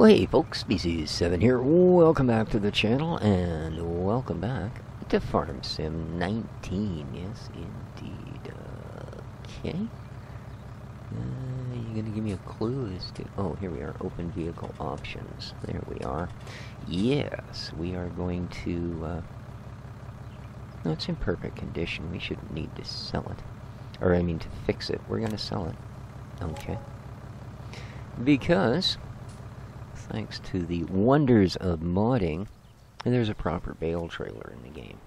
Well, hey folks, Species 7 here. Welcome back to the channel, and welcome back to Farm Sim 19. Yes, indeed. Okay. You gonna give me a clue as to... Oh, here we are. Open vehicle options. There we are. Yes, we are going to... No, it's in perfect condition. We shouldn't need to sell it. Or, I mean, to fix it. We're gonna sell it. Okay. Because... thanks to the wonders of modding, there's a proper bale trailer in the game.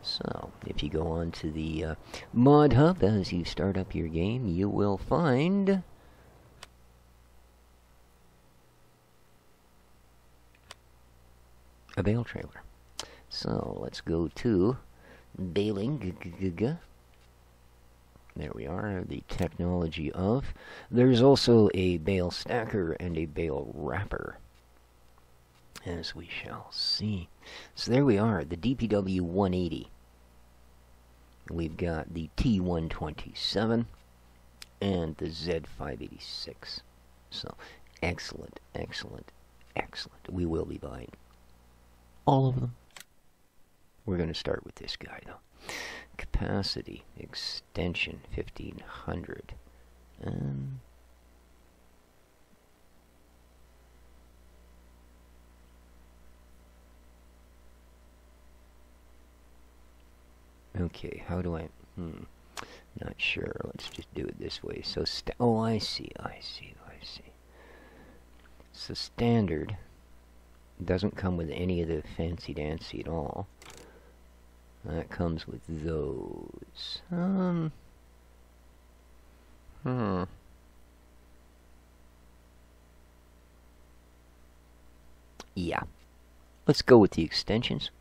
So, if you go on to the mod hub as you start up your game, you will find a bale trailer. So, let's go to baling. There we are, the technology of. There's also a bale stacker and a bale wrapper, as we shall see. So there we are, the DPW 180. We've got the T127 and the Z586. So, excellent, excellent, excellent. We will be buying all of them. We're going to start with this guy, though. Capacity extension 1500. Okay, how do I... not sure. Let's just do it this way. So, oh, I see. So, standard doesn't come with any of the fancy-dancy at all. That comes with those. Yeah. Let's go with the extensions.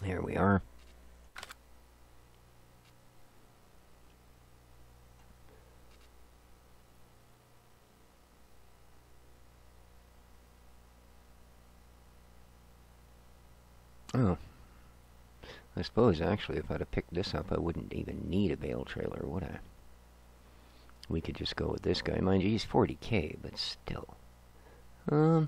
There we are. Oh. I suppose, actually, if I'd have picked this up, I wouldn't even need a bale trailer, would I? We could just go with this guy. Mind you, he's 40k, but still. I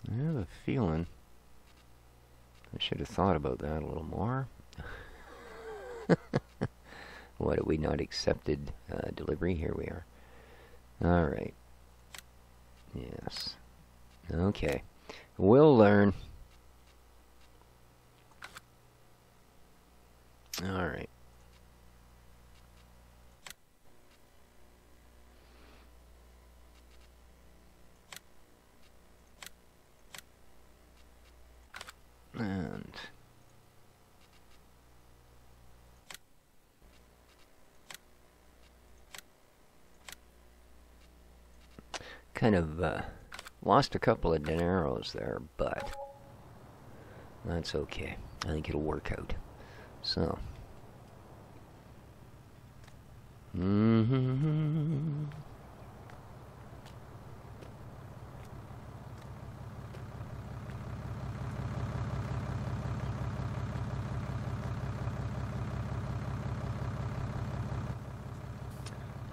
have a feeling I should have thought about that a little more. What, have we not accepted delivery? Here we are. Alright. Yes. Okay. We'll learn. Alright. And kind of lost a couple of dineros there, but that's okay. I think it'll work out. So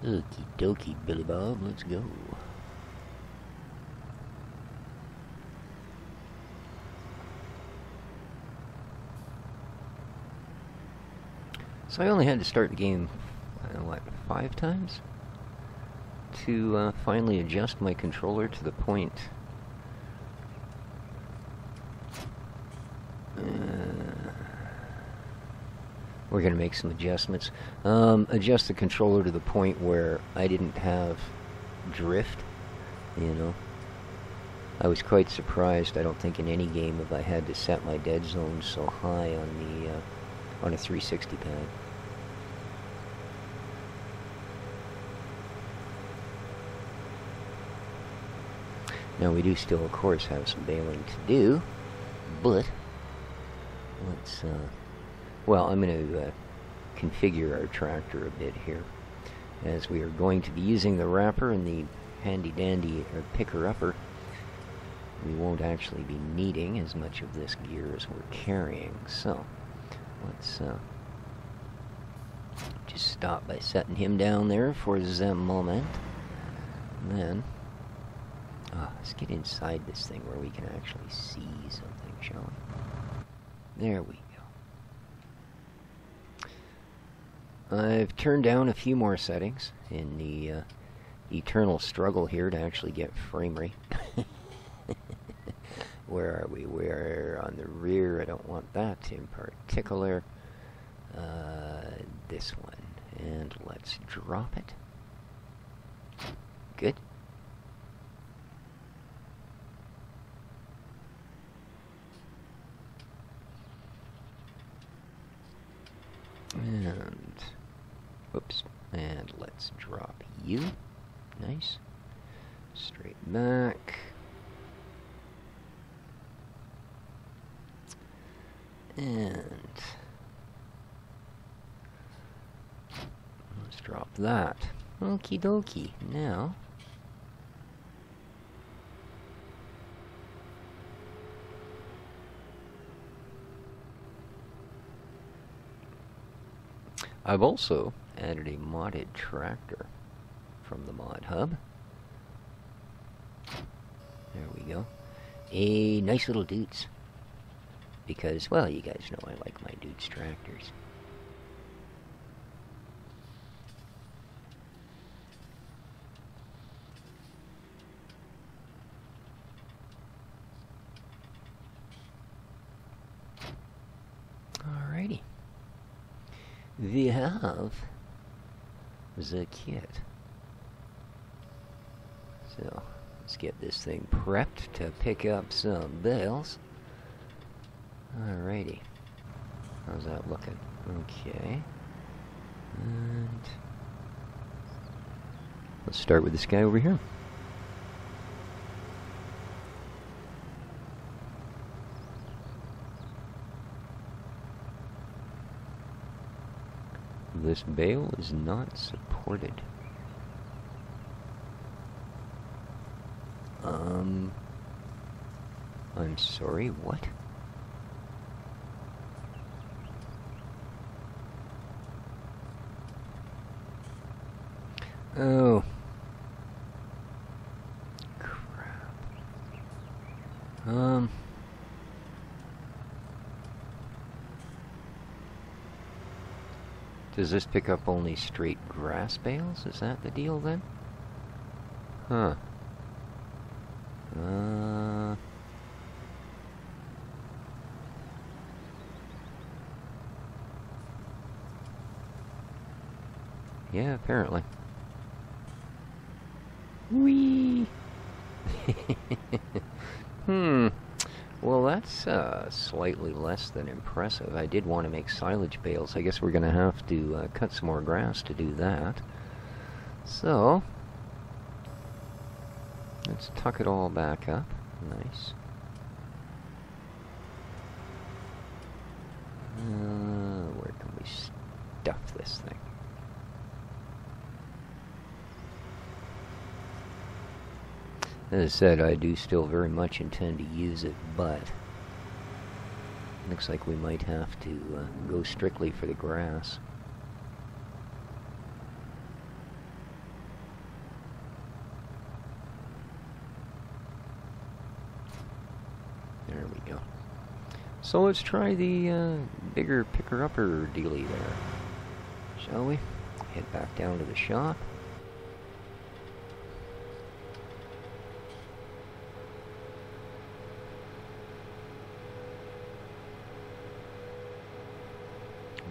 okie dokie, Billy Bob, let's go. So I only had to start the game, what, 5 times? To finally adjust my controller to the point. We're going to make some adjustments. Adjust the controller to the point where I didn't have drift, you know. I was quite surprised. I don't think in any game have I had to set my dead zone so high on the on a 360 pad. Now we do still, of course, have some baling to do, but let's, well, I'm going to configure our tractor a bit here, as we are going to be using the wrapper and the handy-dandy picker-upper. We won't actually be needing as much of this gear as we're carrying, so let's just stop by setting him down there for the moment. And then, let's get inside this thing where we can actually see something, shall we? There we go. I've turned down a few more settings in the eternal struggle here to actually get frame rate. Where are we? We're on the rear. I don't want that in particular. This one. And let's drop it. Good. And, whoops. And let's drop you. Nice. Straight back. And let's drop that. Okie dokie. Now, I've also added a modded tractor from the mod hub. There we go. A nice little dudes. Because, well, you guys know I like my dudes tractors. Alrighty. We have the kit. So, let's get this thing prepped to pick up some bales. Alrighty. How's that looking? Okay. And let's start with this guy over here. This bale is not supported. I'm sorry, what? Oh. Crap. Does this pick up only straight grass bales? Is that the deal then? Huh. Yeah, apparently. Whee! Well, that's slightly less than impressive. I did want to make silage bales. I guess we're going to have to cut some more grass to do that. So, let's tuck it all back up. Nice. Where can we stuff this thing? As I said, I do still very much intend to use it, but looks like we might have to go strictly for the grass. There we go. So let's try the bigger picker-upper dealie there, shall we? Head back down to the shop.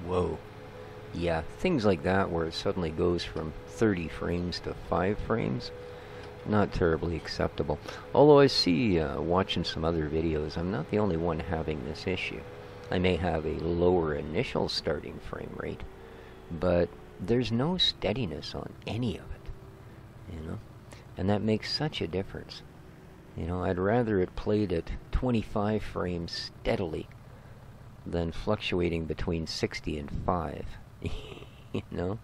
Whoa. Yeah, things like that where it suddenly goes from 30 frames to 5 frames, not terribly acceptable. Although I see, watching some other videos, I'm not the only one having this issue. I may have a lower initial starting frame rate, but there's no steadiness on any of it, you know? And that makes such a difference. You know, I'd rather it played at 25 frames steadily than fluctuating between 60 and 5, you know?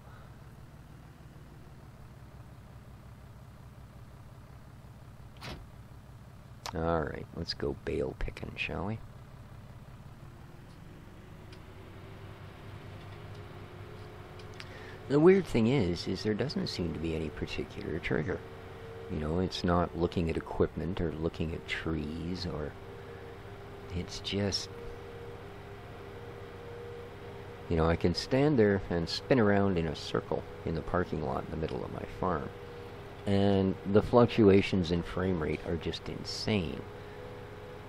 Alright, let's go bale picking, shall we? The weird thing is there doesn't seem to be any particular trigger. You know, it's not looking at equipment or looking at trees, or it's just, you know, I can stand there and spin around in a circle in the parking lot in the middle of my farm, and the fluctuations in frame rate are just insane.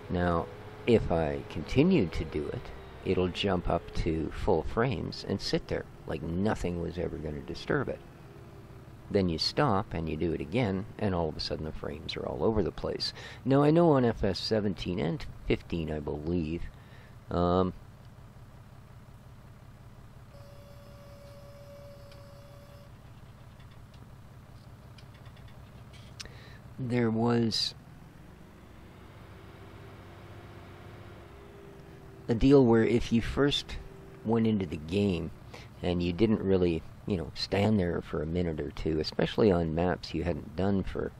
Now, if I continue to do it, it'll jump up to full frames and sit there like nothing was ever going to disturb it. Then you stop and you do it again, and all of a sudden the frames are all over the place. Now, I know on FS 17 and 15, I believe, there was a deal where if you first went into the game and you didn't really, you know, stand there for a minute or two, especially on maps you hadn't done for,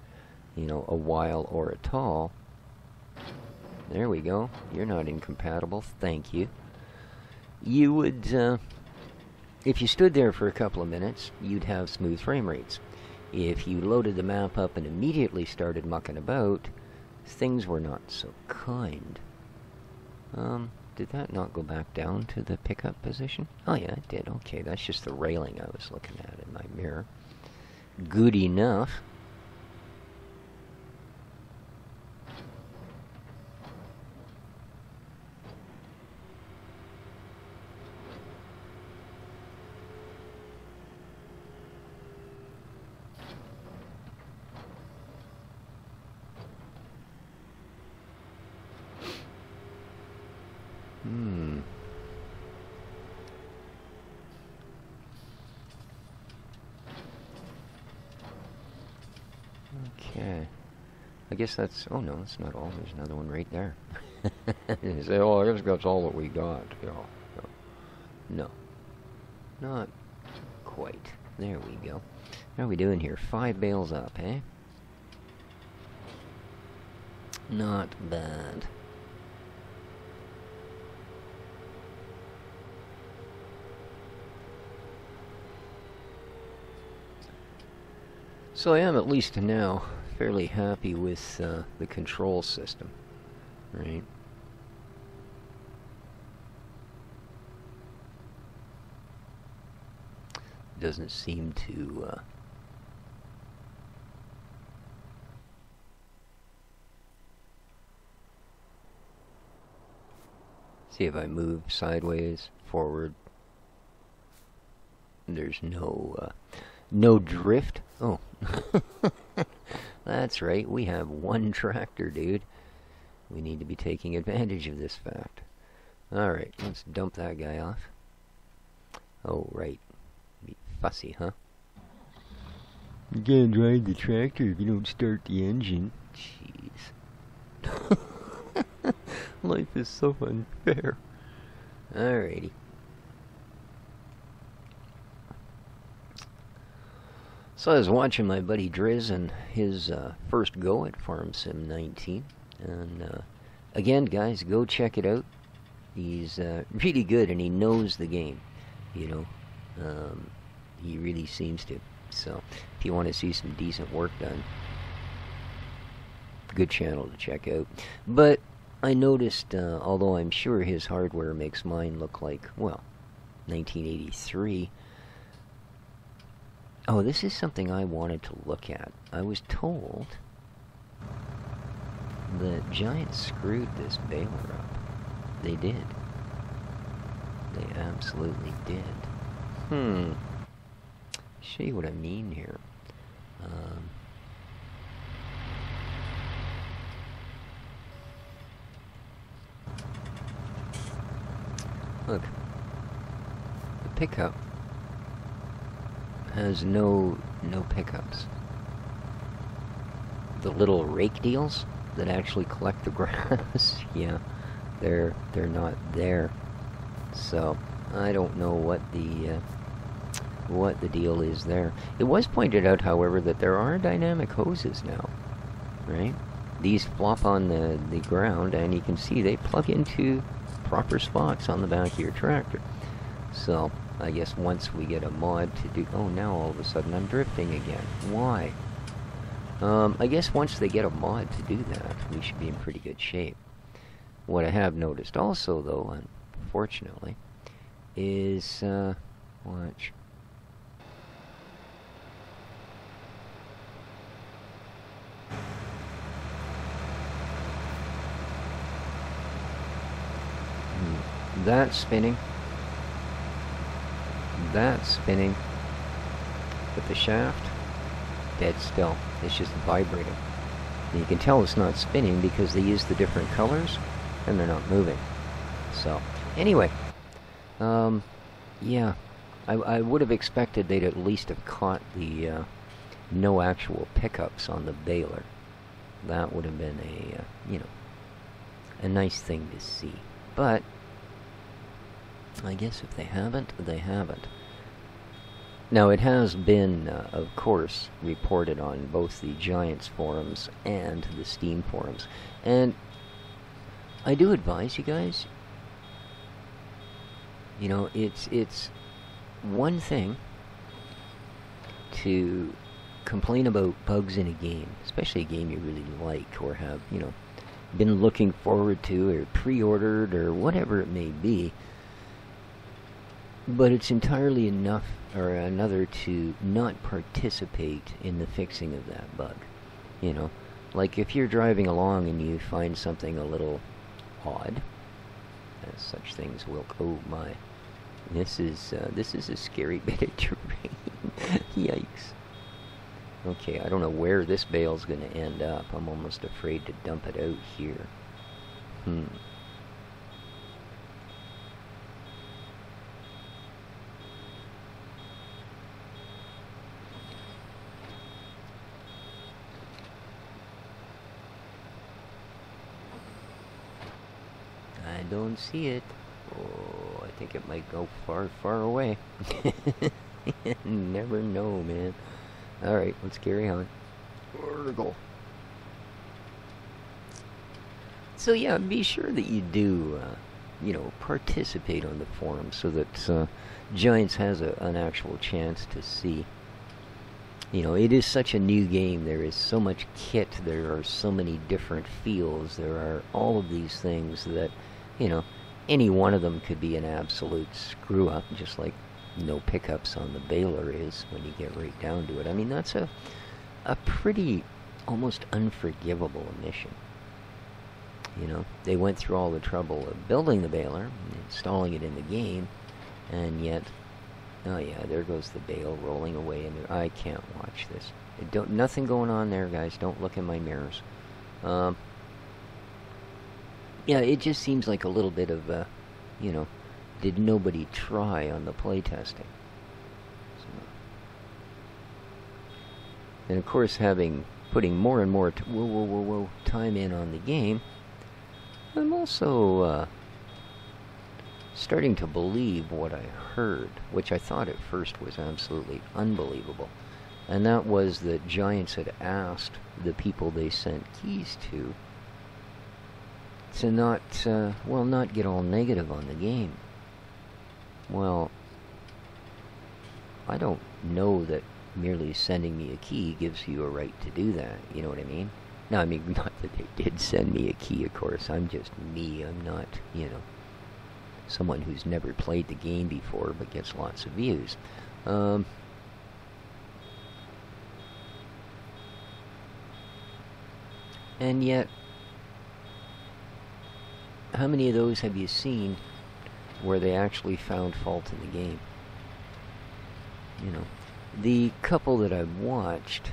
you know, a while or at all. There we go. You're not incompatible. Thank you. You would, if you stood there for a couple of minutes, you'd have smooth frame rates. If you loaded the map up and immediately started mucking about, things were not so kind. Did that not go back down to the pickup position? Oh yeah, it did. Okay, that's just the railing I was looking at in my mirror. Good enough. Okay. I guess that's... Oh, no, that's not all. There's another one right there. You say, oh, I guess that's all that we got. No. Not quite. There we go. How are we doing here? 5 bales up, eh? Not bad. So I am, at least now, fairly happy with the control system, right? Doesn't seem to see if I move sideways, forward. There's no no drift. Oh, that's right. We have one tractor, dude. We need to be taking advantage of this fact. Alright, let's dump that guy off. Oh, right. Be fussy, huh? You can't drive the tractor if you don't start the engine. Jeez. Life is so unfair. Alrighty. So I was watching my buddy Driz and his first go at Farm Sim 19. And again, guys, go check it out. He's really good, and he knows the game, you know. He really seems to. So if you want to see some decent work done, good channel to check out. But I noticed, although I'm sure his hardware makes mine look like, well, 1983... Oh, this is something I wanted to look at. I was told that Giant screwed this baler up. They did. They absolutely did. Show you what I mean here. Look. The pickup has no pickups. The little rake deals that actually collect the grass, yeah, they're not there. So I don't know what the deal is there. It was pointed out, however, that there are dynamic hoses now, right? These flop on the ground, and you can see they plug into proper spots on the back of your tractor. So I guess once we get a mod to do... Oh, now all of a sudden I'm drifting again. Why? I guess once they get a mod to do that, we should be in pretty good shape. What I have noticed also, though, unfortunately, is... watch. That's spinning. That's spinning. But the shaft, dead still. It's just vibrating. And you can tell it's not spinning because they use the different colors and they're not moving. So, anyway. Yeah. I would have expected they'd at least have caught the no actual pickups on the baler. That would have been a, you know, a nice thing to see. But I guess if they haven't, they haven't. Now, it has been, of course, reported on both the Giants forums and the Steam forums. And I do advise you guys, you know, it's one thing to complain about bugs in a game, especially a game you really like or have, you know, been looking forward to or pre-ordered or whatever it may be. But it's entirely enough, or another, to not participate in the fixing of that bug. You know, like if you're driving along and you find something a little odd, as such things will. Oh my, this is a scary bit of terrain. Yikes. Okay, I don't know where this bale's going to end up. I'm almost afraid to dump it out here. I don't see it. Oh, I think it might go far, far away. Never know, man. Alright, let's carry on. Urgle. So yeah, be sure that you do, you know, participate on the forum so that Giants has an actual chance to see. You know, it is such a new game. There is so much kit. There are so many different feels. There are all of these things that, you know, any one of them could be an absolute screw-up, just like no pickups on the baler is when you get right down to it. I mean, that's a pretty almost unforgivable omission. You know, they went through all the trouble of building the baler, and installing it in the game, and yet, oh yeah, there goes the bale rolling away. And I can't watch this. Nothing going on there, guys. Don't look in my mirrors. Yeah, it just seems like a little bit of, you know, did nobody try on the playtesting? So. And of course, putting more and more time in on the game, I'm also starting to believe what I heard, which I thought at first was absolutely unbelievable. And that was that Giants had asked the people they sent keys to not, well, not get all negative on the game. Well, I don't know that merely sending me a key gives you a right to do that, you know what I mean? No, I mean, not that they did send me a key, of course. I'm just me. I'm not, you know, someone who's never played the game before but gets lots of views. And yet, how many of those have you seen where they actually found fault in the game? You know, the couple that I've watched,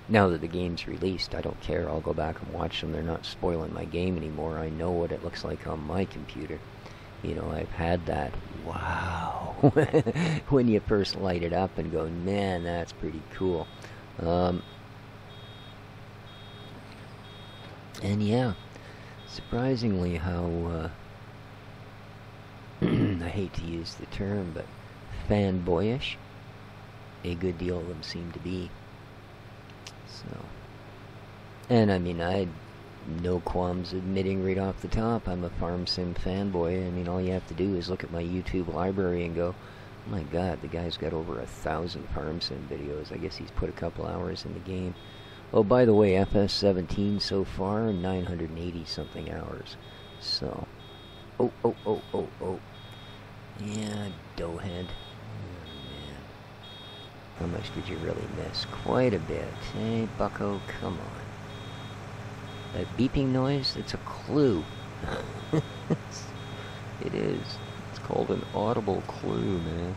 now that the game's released, I don't care. I'll go back and watch them. They're not spoiling my game anymore. I know what it looks like on my computer. You know, I've had that, wow, when you first light it up and go, man, that's pretty cool. And yeah, surprisingly how, I hate to use the term, but fanboyish a good deal of them seem to be. So, and I mean, no qualms admitting right off the top, I'm a farm sim fanboy. I mean, all you have to do is look at my YouTube library and go, oh my god, the guy's got over 1,000 farm sim videos. I guess he's put a couple hours in the game. Oh, by the way, FS17 so far, 980 something hours. So, oh. Yeah, doughhead. Oh, man. How much did you really miss? Quite a bit. Hey, bucko, come on. That beeping noise, it's a clue. It is. It's called an audible clue, man.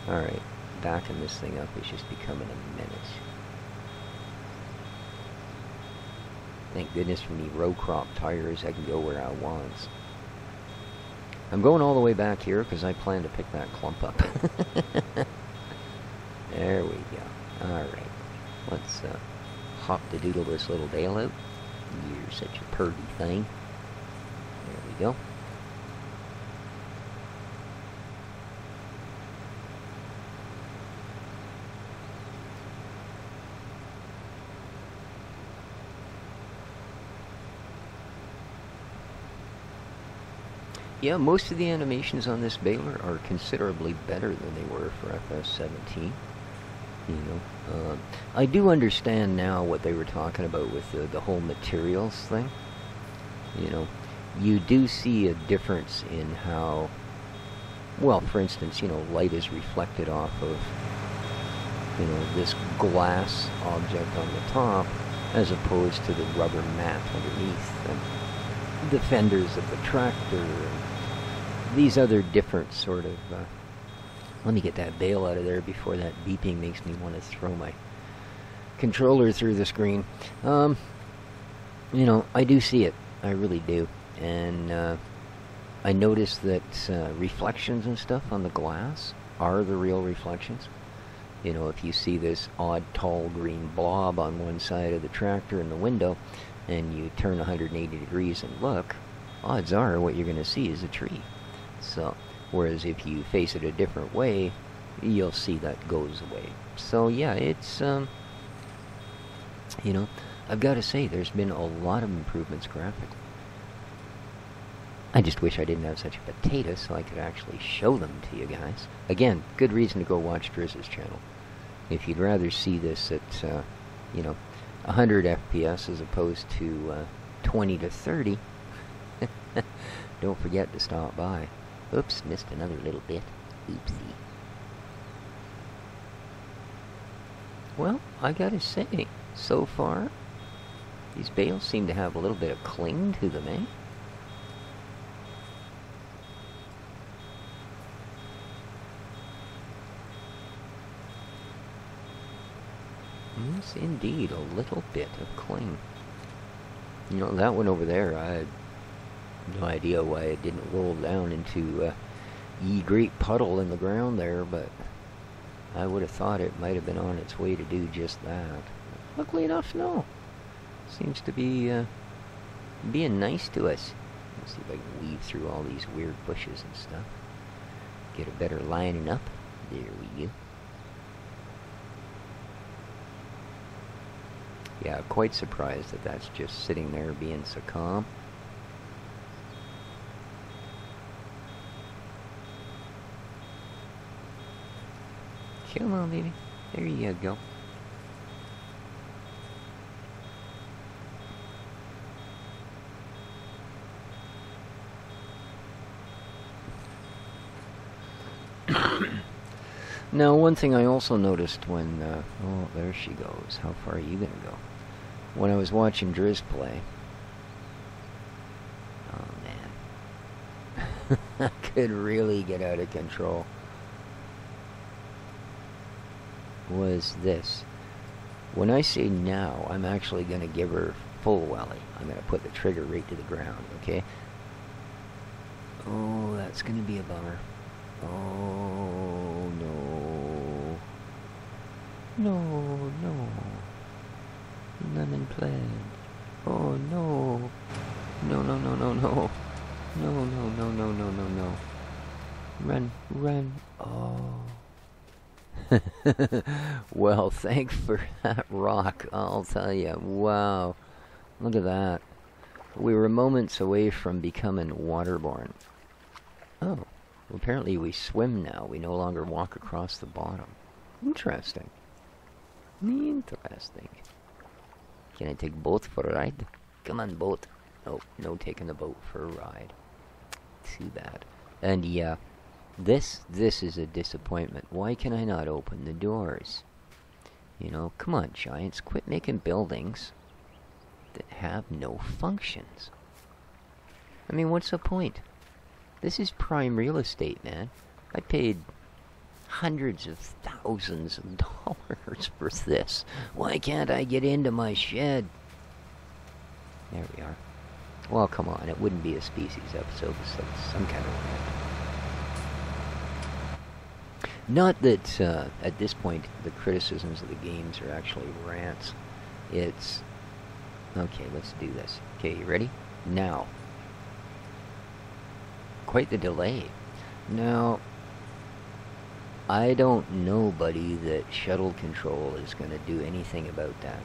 Alright, backing this thing up is just becoming a menace. Thank goodness for me row crop tires, I can go where I want. I'm going all the way back here because I plan to pick that clump up. There we go. Alright, let's hop to doodle this little bale out. You're such a purdy thing. There we go. Yeah, most of the animations on this baler are considerably better than they were for FS17. You know, I do understand now what they were talking about with the whole materials thing. You know, you do see a difference in how, well, for instance, you know, light is reflected off of, you know, this glass object on the top as opposed to the rubber mat underneath, and the fenders of the tractor, and these other different sort of... let me get that bale out of there before that beeping makes me want to throw my controller through the screen. You know, I do see it. I really do. And I noticed that reflections and stuff on the glass are the real reflections. You know, if you see this odd tall green blob on one side of the tractor in the window, and you turn 180 degrees and look, odds are what you're going to see is a tree. So, whereas if you face it a different way, you'll see that goes away. So yeah, it's, you know, I've got to say, there's been a lot of improvements graphically. I just wish I didn't have such a potato so I could actually show them to you guys. Again, good reason to go watch Drizz's channel. If you'd rather see this at, you know, 100 FPS as opposed to 20 to 30, don't forget to stop by. Oops, missed another little bit. Oopsie. Well, I gotta say, so far, these bales seem to have a little bit of cling to them, eh? Yes, indeed, a little bit of cling. You know, that one over there, I had no idea why it didn't roll down into ye great puddle in the ground there, but I would have thought it might have been on its way to do just that. Luckily enough, no. Seems to be being nice to us. Let's see if I can weave through all these weird bushes and stuff. Get a better lining up. There we go. Yeah, quite surprised that that's just sitting there being so calm. Come on, baby. There you go. Now, one thing I also noticed when... oh, there she goes. How far are you going to go? When I was watching Driz play... Oh, man. I could really get out of control. Was this. When I say now, I'm actually going to give her full welly. I'm going to put the trigger right to the ground, okay? Oh, that's going to be a bummer. Oh, no. No, no. Lemon pledge. Oh, no. No, no, no, no, no. No, no, no, no, no, no, no. Run, run. Oh. Well, thanks for that rock, I'll tell you. Wow. Look at that. We were moments away from becoming waterborne. Oh, well, apparently we swim now. We no longer walk across the bottom. Interesting. Interesting. Can I take boat for a ride? Come on, boat. Oh, no taking the boat for a ride. Too bad. And yeah, this is a disappointment. Why can I not open the doors? You know, come on, Giants, quit making buildings that have no functions. I mean, what's the point? This is prime real estate, man. I paid hundreds of thousands of dollars for this. Why can't I get into my shed? There we are. Well, come on, it wouldn't be a species episode, so some kind of rant. Not that, at this point, the criticisms of the games are actually rants. It's... Okay, let's do this. Okay, you ready? Now. Quite the delay. Now, I don't know, buddy, that shuttle control is going to do anything about that.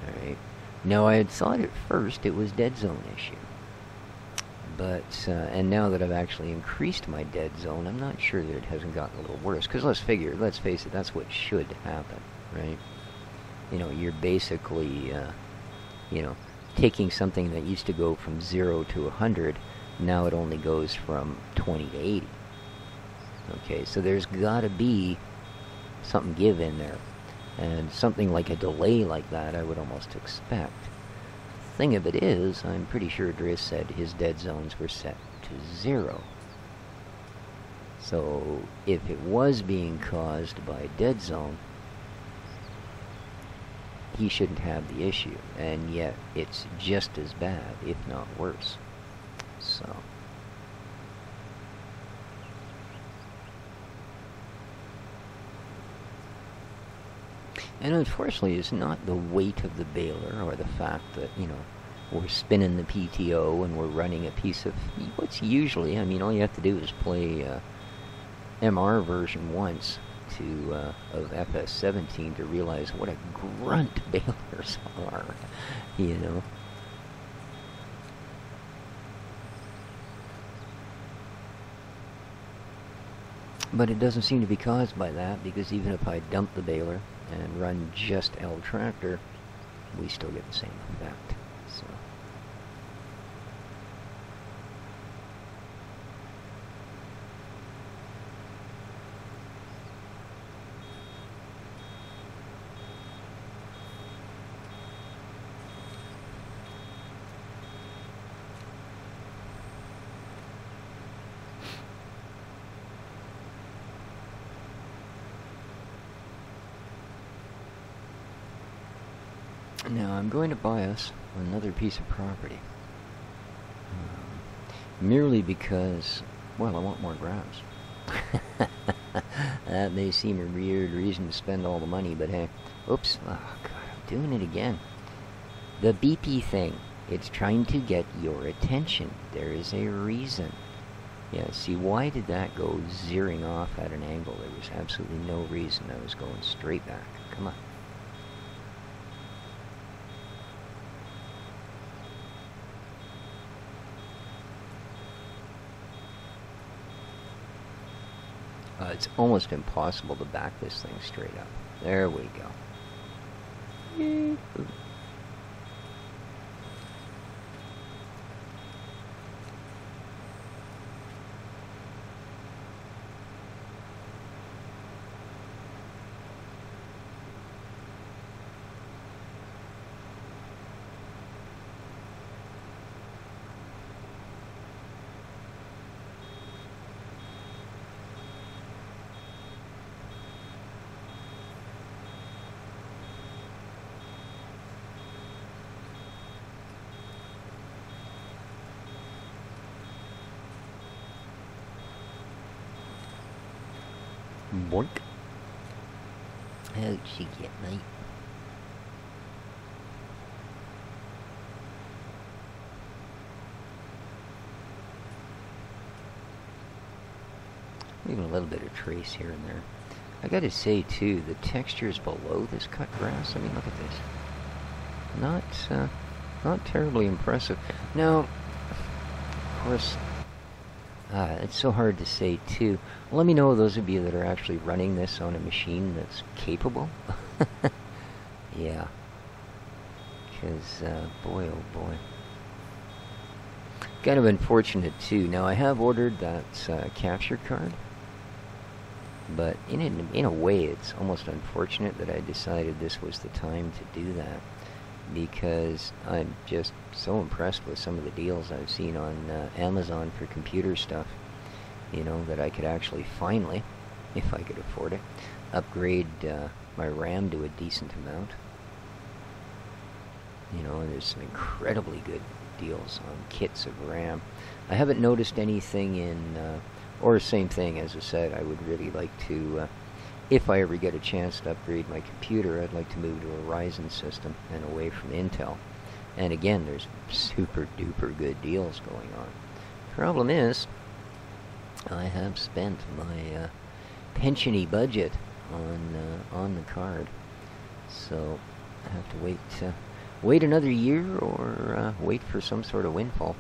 Alright. Now, I had thought at first it was dead zone issue. But, and now that I've actually increased my dead zone, I'm not sure that it hasn't gotten a little worse. Because let's face it, that's what should happen, right? You know, you're basically, you know, taking something that used to go from 0 to 100, now it only goes from 20 to 80. Okay, so there's got to be something give in there. And something like a delay like that I would almost expect. The thing of it is, I'm pretty sure Driss said his dead zones were set to 0. So if it was being caused by a dead zone, he shouldn't have the issue. And yet it's just as bad, if not worse. So... And unfortunately, it's not the weight of the baler or the fact that, you know, we're spinning the PTO and we're running a piece of what's usually, I mean, all you have to do is play MR version once of FS17 to realize what a grunt balers are, you know. But it doesn't seem to be caused by that, because even if I dump the baler and run just L tractor, we still get the same effect. So now I'm going to buy us another piece of property. Merely because, well, I want more grass. That may seem a weird reason to spend all the money, but hey, oops, oh god, I'm doing it again. The BP thing, it's trying to get your attention. There is a reason. Yeah, see, why did that go zeroing off at an angle? There was absolutely no reason. I was going straight back. Come on. It's almost impossible to back this thing straight up. There we go. Yay. Boink. How'd she get, mate? Even a little bit of trace here and there. I gotta say, too, the textures below this cut grass, I mean, look at this. Not terribly impressive. Now, of course, it's so hard to say, too. Let me know, those of you that are actually running this on a machine that's capable. Yeah. Because, boy, oh boy. Kind of unfortunate, too. Now, I have ordered that capture card. But in a way, it's almost unfortunate that I decided this was the time to do that. Because I'm just so impressed with some of the deals I've seen on Amazon for computer stuff. You know, that I could actually finally, if I could afford it, upgrade my RAM to a decent amount. You know, and there's some incredibly good deals on kits of RAM. I haven't noticed anything in, or same thing, as I said, I would really like to, if I ever get a chance to upgrade my computer, I'd like to move to a Ryzen system and away from Intel. And again, there's super duper good deals going on. Problem is, I have spent my pensiony budget on the card. So I have to wait another year or wait for some sort of windfall.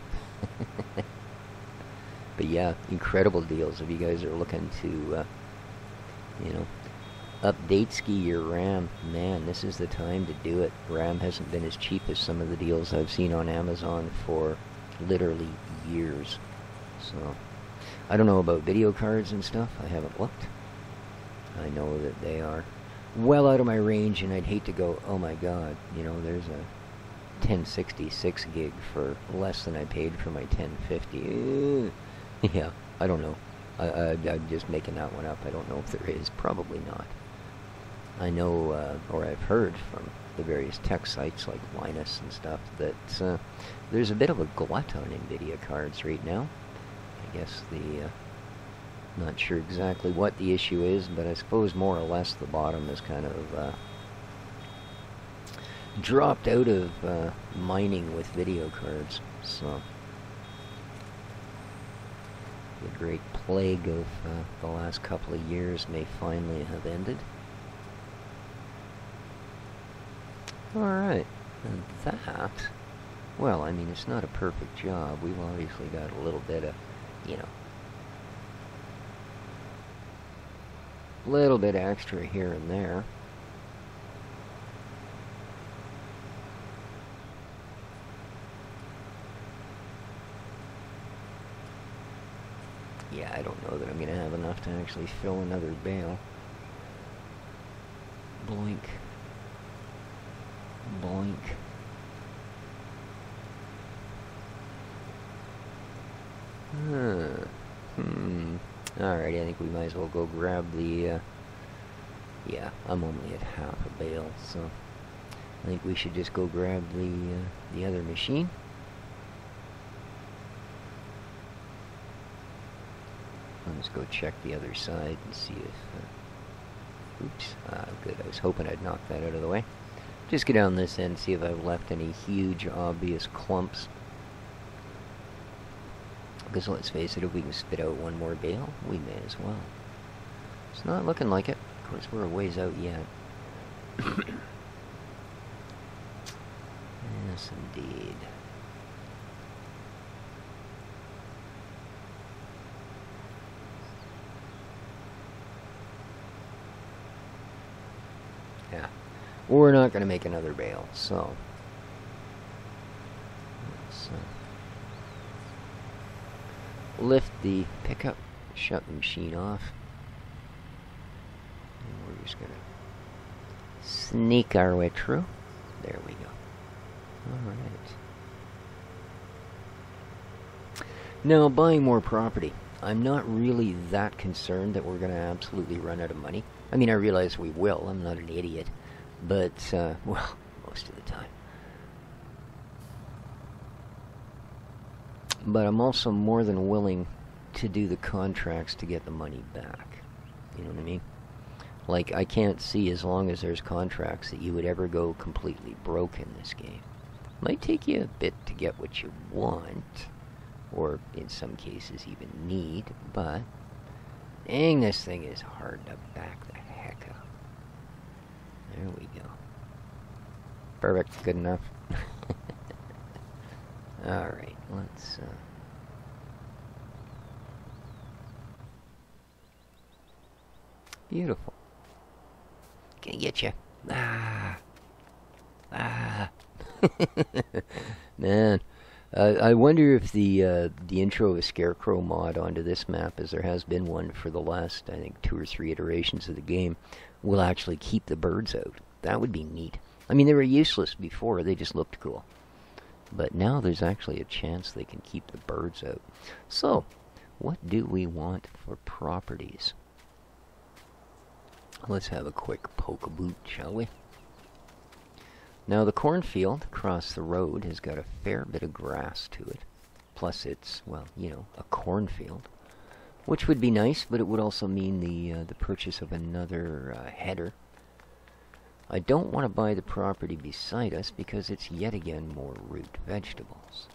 But yeah, incredible deals if you guys are looking to, you know, update ski your RAM. Man, this is the time to do it. RAM hasn't been as cheap as some of the deals I've seen on Amazon for literally years. So, I don't know about video cards and stuff. I haven't looked. I know that they are well out of my range, and I'd hate to go, oh my god, you know, there's a 1060 6 gig for less than I paid for my 1050. Yeah, I don't know. I'm just making that one up. I don't know if there is. Probably not. I know, or I've heard from the various tech sites like Linus and stuff, that there's a bit of a glut on NVIDIA cards right now. I guess not sure exactly what the issue is, but I suppose more or less the bottom is kind of dropped out of mining with video cards. So the great plague of the last couple of years may finally have ended. Alright, and that, well, I mean, it's not a perfect job. We've obviously got a little bit of, you know, a little bit extra here and there. Yeah, I don't know that I'm going to have enough to actually fill another bale. Boink. Boink. Alrighty, I think we might as well go grab the, yeah, I'm only at half a bale, so I think we should just go grab the other machine. Let's go check the other side and see if, oops, good, I was hoping I'd knock that out of the way. Just get down this end, see if I've left any huge, obvious clumps. Because let's face it, if we can spit out one more bale, we may as well. It's not looking like it. Of course, we're a ways out yet. Yes, indeed. Yeah. We're not going to make another bale, so let's lift the pickup, shut the machine off, and we're just going to sneak our way through. There we go. Alright. Now, buying more property. I'm not really that concerned that we're going to absolutely run out of money. I mean, I realize we will. I'm not an idiot. But, well, most of the time. But I'm also more than willing to do the contracts to get the money back. You know what I mean? Like, I can't see, as long as there's contracts, that you would ever go completely broke in this game. Might take you a bit to get what you want, or in some cases even need, but dang, this thing is hard to back the There we go. Perfect. Good enough. Alright, let's... Beautiful. Gonna get you. Ah. Ah. Man. I wonder if the intro of a Scarecrow mod onto this map, as there has been one for the last, I think, 2 or 3 iterations of the game, will actually keep the birds out. That would be neat. I mean, they were useless before. They just looked cool. But now there's actually a chance they can keep the birds out. So, what do we want for properties? Let's have a quick poke-a-boot, shall we? Now, the cornfield across the road has got a fair bit of grass to it. Plus, it's, well, you know, a cornfield. Which would be nice, but it would also mean the purchase of another header. I don't want to buy the property beside us because it's yet again more root vegetables.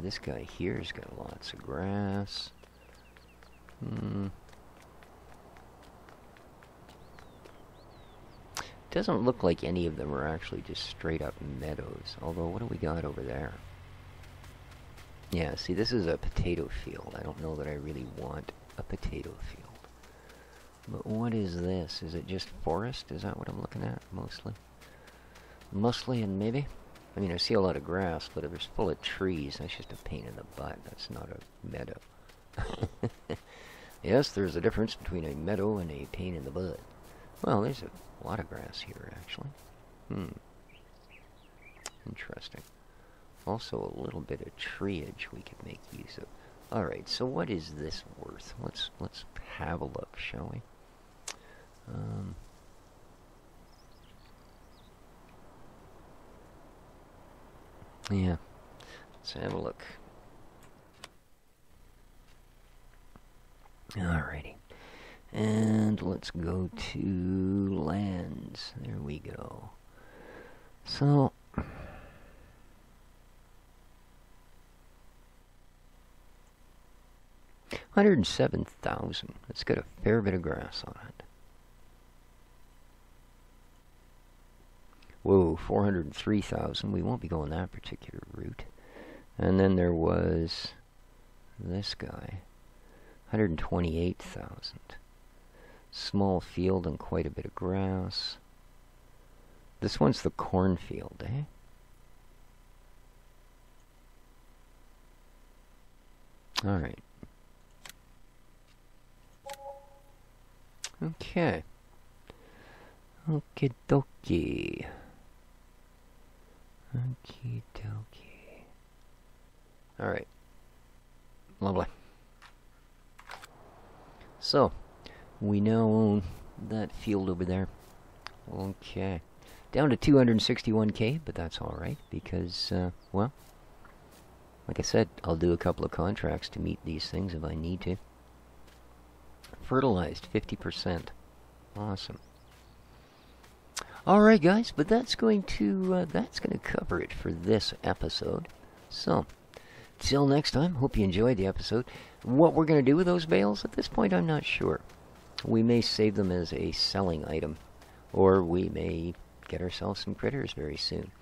This guy here's got lots of grass. Doesn't look like any of them are actually just straight up meadows. Although, what do we got over there? Yeah, see, this is a potato field. I don't know that I really want a potato field. But what is this? Is it just forest? Is that what I'm looking at, mostly? Mostly, and maybe? I mean, I see a lot of grass, but if it's full of trees, that's just a pain in the butt. That's not a meadow. Yes, there's a difference between a meadow and a pain in the butt. Well, there's a lot of grass here, actually. Interesting. Also, a little bit of treeage we could make use of. Alright, so what is this worth? Let's have a look, shall we? Yeah, let's have a look. Alrighty. And let's go to lands. There we go. So, $107,000. It's got a fair bit of grass on it. Whoa, 403,000. We won't be going that particular route. And then there was this guy, 128,000. Small field and quite a bit of grass. This one's the cornfield, eh? Alright. Okay. Okie dokie. Okie dokie. Alright. Lovely. So, we now own that field over there. Okay. Down to 261k, but that's alright, because, well, like I said, I'll do a couple of contracts to meet these things if I need to. Fertilized, 50%. Awesome. Alright guys, but that's going to cover it for this episode. So, till next time, hope you enjoyed the episode. What we're going to do with those bales, at this point I'm not sure. We may save them as a selling item, or we may get ourselves some critters very soon.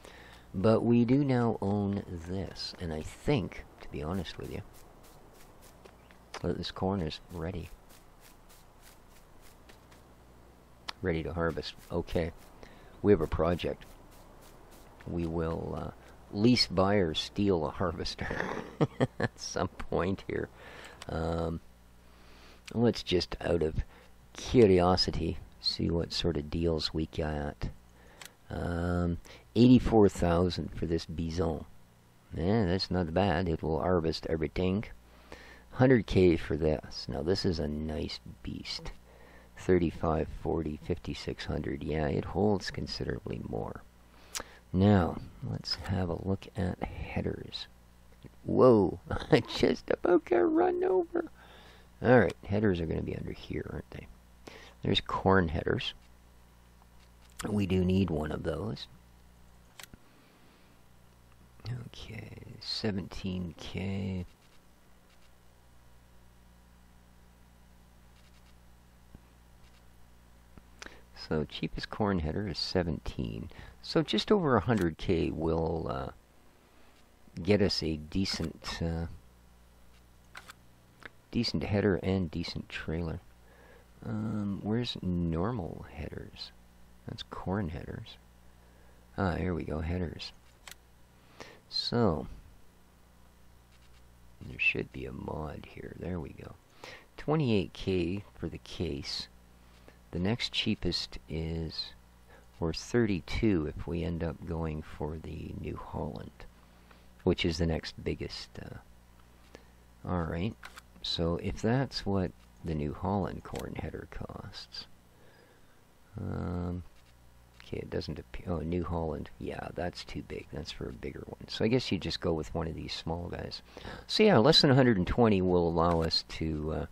But we do now own this, and I think, to be honest with you, that this corn is ready. Ready to harvest. Okay. We have a project. We will lease, buy, or steal a harvester at some point here. Let's just, out of curiosity, see what sort of deals we got. 84,000 for this bison. Yeah, that's not bad. It will harvest everything. 100k for this. Now this is a nice beast. 35, 40, 5600. Yeah, it holds considerably more. Now, let's have a look at headers. Whoa, I just about got run over. Alright, headers are going to be under here, aren't they? There's corn headers. We do need one of those. Okay, 17k. So cheapest corn header is 17. So just over 100K will get us a decent decent header and decent trailer. Where's normal headers? That's corn headers. Ah, here we go, headers. So there should be a mod here. There we go. 28K for the case. The next cheapest is, or 32 if we end up going for the New Holland, which is the next biggest. Alright, so if that's what the New Holland corn header costs. Okay, it doesn't appear. Oh, New Holland. Yeah, that's too big. That's for a bigger one. So I guess you just go with one of these small guys. So yeah, less than 120 will allow us to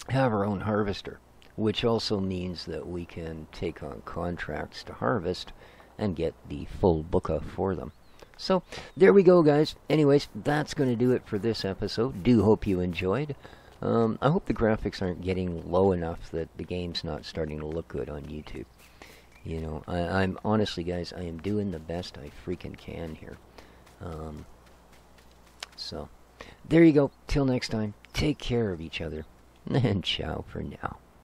have our own harvester, which also means that we can take on contracts to harvest and get the full booka for them. So there we go, guys. Anyways, that's going to do it for this episode. Do hope you enjoyed. I hope the graphics aren't getting low enough that the game's not starting to look good on YouTube. You know, I'm honestly, guys, I am doing the best I freaking can here. So there you go. Till next time, take care of each other, and ciao for now.